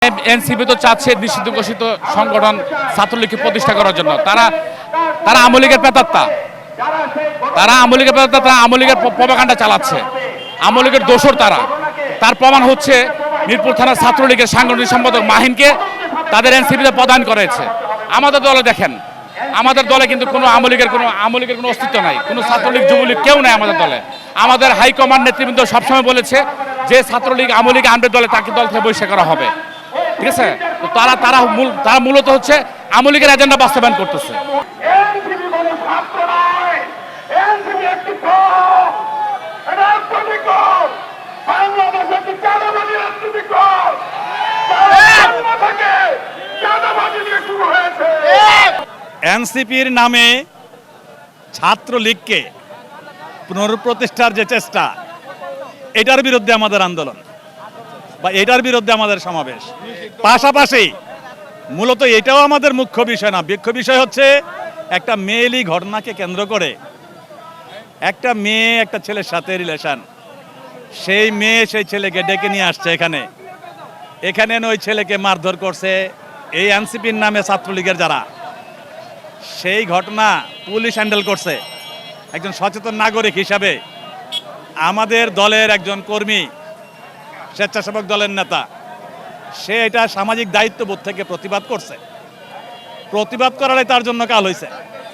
NCP তো চাচ্ছে নিষিদ্ধ ঘোষিত সংগঠন ছাত্রলীগকে প্রতিষ্ঠা করার জন্য। তারা আওয়ামী লীগের প্রেতাত্মা, তারা আওয়ামী লীগের প্রপাগান্ডা চালাচ্ছে, আওয়ামী লীগের দোসর তারা। তার প্রমাণ হচ্ছে মিরপুর থানার ছাত্রলীগের সাংগঠনিক সম্পাদক মাহিনকে তাদের এনসিপিতে প্রদান করেছে। আমাদের দলে দেখেন, আমাদের দলে কিন্তু কোনো আওয়ামী লীগের কোনো অস্তিত্ব নাই, কোনো ছাত্রলীগ যুবলীগ কেউ নাই আমাদের দলে। আমাদের হাইকমান্ড নেতৃবৃন্দ সবসময় বলেছে যে ছাত্রলীগ আওয়ামী লীগ আনবে দলে তাকে দল থেকে বহিষ্কার করা হবে। ঠিক আছে, তো তারা মূলত হচ্ছে আওয়ামী লীগের এজেন্ডা বাস্তবায়ন করতেছে। এনসিপির নামে ছাত্রলীগকে পুনঃপ্রতিষ্ঠার যে চেষ্টা, এটার বিরুদ্ধে আমাদের আন্দোলন বা এটার বিরুদ্ধে আমাদের সমাবেশ। পাশাপাশি মূলত এটাও আমাদের মুখ্য বিষয় না, মুখ্য বিষয় হচ্ছে একটা মেয়েলি ঘটনাকে কেন্দ্র করে একটা মেয়ে একটা ছেলের সাথে রিলেশন, সেই মেয়ে সেই ছেলেকে ডেকে নিয়ে আসছে এখানে ওই ছেলেকে মারধর করছে এই এনসিপির নামে ছাত্রলীগের যারা। সেই ঘটনা পুলিশ হ্যান্ডেল করছে। একজন সচেতন নাগরিক হিসাবে আমাদের দলের একজন কর্মী, স্বেচ্ছাসেবক দলের নেতা, সে এটা সামাজিক দায়িত্ববোধ থেকে প্রতিবাদ করছে। প্রতিবাদ করাটাই তার জন্য কাল হয়েছে।